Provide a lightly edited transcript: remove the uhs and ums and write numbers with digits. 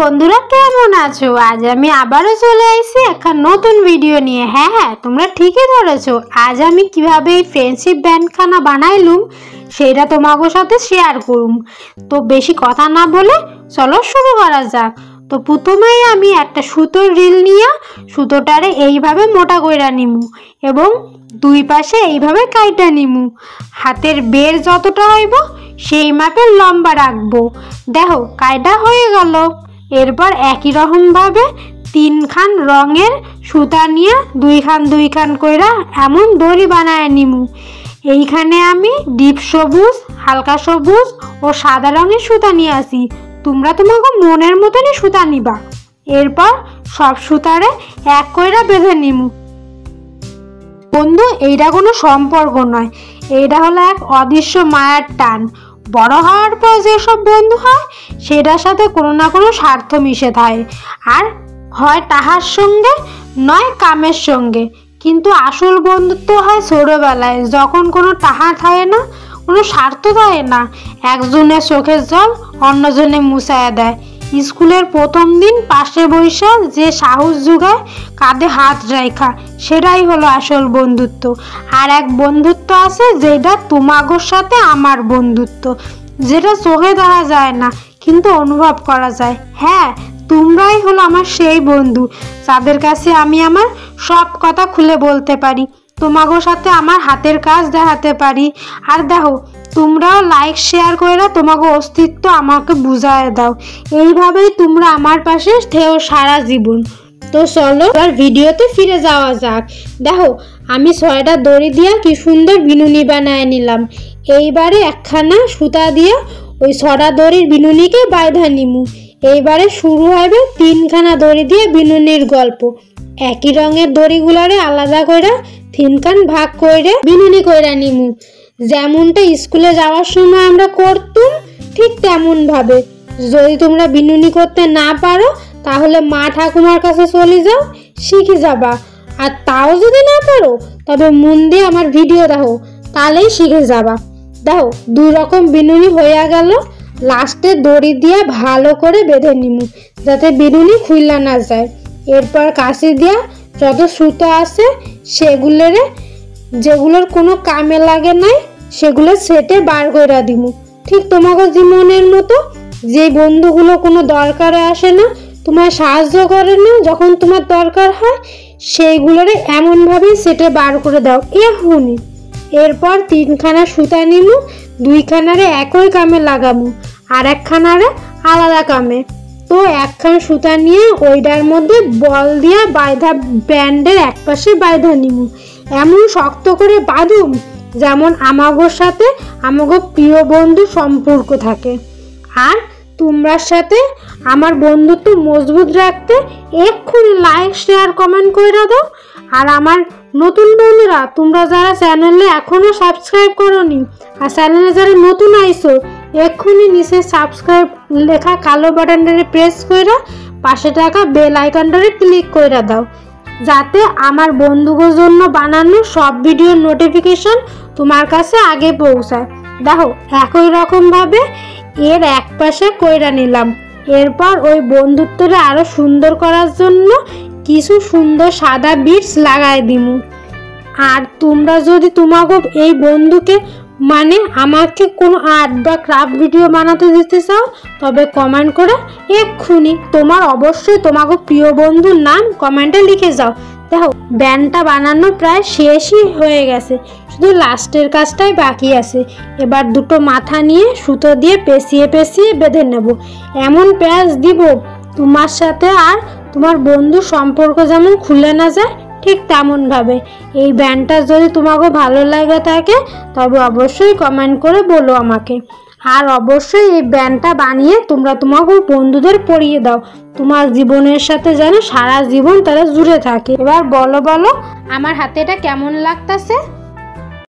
বন্ধুরা কেমন আছো? আজ আমি আবারও চলে আসছি একটা নতুন ভিডিও নিয়ে। হ্যাঁ, তোমরা ঠিকই ধরেছো। আজ আমি কিভাবে এই ফ্রেন্ডশিপ ব্যান্ডখানা বানাইলুম সেটা তোমাদের সাথে শেয়ার করুম। তো বেশি কথা না বলে চলো শুরু করা যাক। তো প্রথমেই আমি একটা সুতোর রিল নিয়ে সুতোটারে এইভাবে মোটা কইরা নিমু এবং দুই পাশে এইভাবে কাইটা নিমু। হাতের বের যতটা হইব সেই মাপের লম্বা রাখবো। দেখো কাইটা হয়ে গেল। এরপর একই রকমভাবে তিনখান রঙের সুতা নিয়ে দুইখান কইরা এমন দড়ি বানায় নিমু। এইখানে আমি ডিপ সবুজ, হালকা সবুজ ও সাদা রঙের সুতা নিয়ে আসি। তোমরা তোমাকে মনের মতনই সুতা নিবা। এরপর সব সুতারে এক কইরা বেঁধে নিমু। বন্ধু, এইটা কোনো সম্পর্ক নয়, এইটা হলো এক অদৃশ্য মায়ার টান। বড় হওয়ার পর যেসব বন্ধু হয় সেটার সাথে কোনো না কোনো স্বার্থ মিশে থাকে, আর হয় তাহার সঙ্গে নয় কামের সঙ্গে। কিন্তু আসল বন্ধুত্ব হয় ছোটবেলায়, যখন কোনো টাহা থাকে না, কোনো স্বার্থ থাকে না। একজনের চোখের জল অন্যজনে মুছায়া দেয়। স্কুলের প্রথম দিন পাশে বৈশা যে সাহস জোগায় কাঁধে হাত রাখা, সেটাই হলো আসল বন্ধুত্ব। আর এক বন্ধুত্ব আছে যেটা তোমাগোর সাথে আমার বন্ধুত্ব, যেটা চোখে দেখা যায় না কিন্তু অনুভব করা যায়। হ্যাঁ, তোমরাই হলো আমার সেই বন্ধু যাদের কাছে আমি আমার সব কথা খুলে বলতে পারি, তোমাগোর সাথে আমার হাতের কাজ দেখাতে পারি। আর দেখো, তোমরাও লাইক শেয়ার করে তোমাকে অস্তিত্ব আমাকে বুঝায় দাও। এইভাবেই তোমরা আমার পাশে থেও সারা জীবন। তো চলো এবার ভিডিওতে ফিরে যাওয়া যাক। দেখো, আমি 6টা দড়ি দিয়ে কি সুন্দর বিনুনি বানায় নিলাম। এইবারে একখানা সুতা দিয়ে ওই 6টা দড়ির বিনুনিকে বাইধা নিমু। এইবারে শুরু হবে 3খানা দড়ি দিয়ে বিনুনির গল্প। একই রঙের দড়িগুলারে আলাদা করে 3খান ভাগ করে বিনুনি কইরা নিমু। যেমনটা স্কুলে যাওয়ার সময় আমরা করতুম ঠিক তেমন ভাবে। যদি তোমরা বিনুনি করতে না পারো তাহলে মা ঠাকুমার কাছে চলে যাও, শিখে যাবা। আর তাও যদি না পারো তবে মন দিয়ে আমার ভিডিও দেখো, তাহলেই শিখে যাবা। দেখো, 2 রকম বিনুনি হয়ে গেল। লাস্টে দড়ি দিয়ে ভালো করে বেঁধে নিমু যাতে বিনুনি খুইলা না যায়। এরপর কাঁচি দিয়া যত সুতো আছে যেগুলোর কোনো কামে লাগে নাই সেগুলো সেটে বার করে দিমু। ঠিক তোমাকে জীবনের মতো, যে বন্ধুগুলো কোনো দরকারে আসে না, তোমার সাহায্য করে না যখন তোমার দরকার হয়, সেইগুলোরে এমনভাবেই সেটে বার করে দাও এখনই। এরপর 3খানা সুতা নিমু, 2খানারে একই কামে লাগামু আর 1খানারে আলাদা কামে। তো 1খান সুতা নিয়ে ওইটার মধ্যে বল দিয়ে বাইধা ব্যান্ডের একপাশে বাইধা নিমু। এমন শক্ত করে বাঁধুম যেমন আমাগোর সাথে আমাগো প্রিয় বন্ধু সম্পর্ক থাকে। আর তোমরার সাথে আমার বন্ধুত্ব মজবুত রাখতে এক্ষুনি লাইক শেয়ার কমেন্ট করে দাও। আর আমার নতুন বন্ধুরা, তোমরা যারা চ্যানেলে এখনো সাবস্ক্রাইব করোনি আর চ্যানেলে যারা নতুন আইছো, এক্ষুনি নিচে সাবস্ক্রাইব লেখা কালো বাটনটারে প্রেস করে পাশে থাকা বেল আইকনটারে ক্লিক করে দাও, যাতে আমার বন্ধুদের জন্য বানানো সব ভিডিওর নোটিফিকেশন তোমার কাছে আগে পৌঁছায়। দেখো, একই রকমভাবে এর এক পাশে কইরা নিলাম। এরপর ওই বন্ধুত্বটা আরো সুন্দর করার জন্য কিছু সুন্দর সাদা বিটস লাগাই দিমু। আর তোমরা যদি তোমাকে এই বন্ধুকে মানে আমাকে কোনো আর্ট বা ক্রাফট ভিডিও বানাতে দিতে চাও তবে কমেন্ট করে এক্ষুনি অবশ্যই তোমাকে প্রিয় বন্ধুর নাম কমেন্টে লিখে যাও। দেখো, ব্যান্ডটা বানানো প্রায় শেষই হয়ে গেছে, শুধু লাস্টের কাজটাই বাকি আছে। এবার 2টো মাথা নিয়ে সুতো দিয়ে পেঁচিয়ে বেঁধে নেব। এমন প্যাঁচ দিব তোমার সাথে আর তোমার বন্ধুর সম্পর্ক যেমন খুলে না যায়, ঠিক তেমনভাবে। এই ব্যান্ডটা যদি তোমাকে ভালো লাগে থাকে তবে অবশ্যই কমেন্ট করে বলো আমাকে। আর অবশ্যই এই ব্যান্ডটা বানিয়ে তোমরা তোমাকে বন্ধুদের পরিয়ে দাও, তোমার জীবনের সাথে যেন সারা জীবন তারা জুড়ে থাকে। এবার বলো আমার হাতে এটা কেমন লাগতেছে?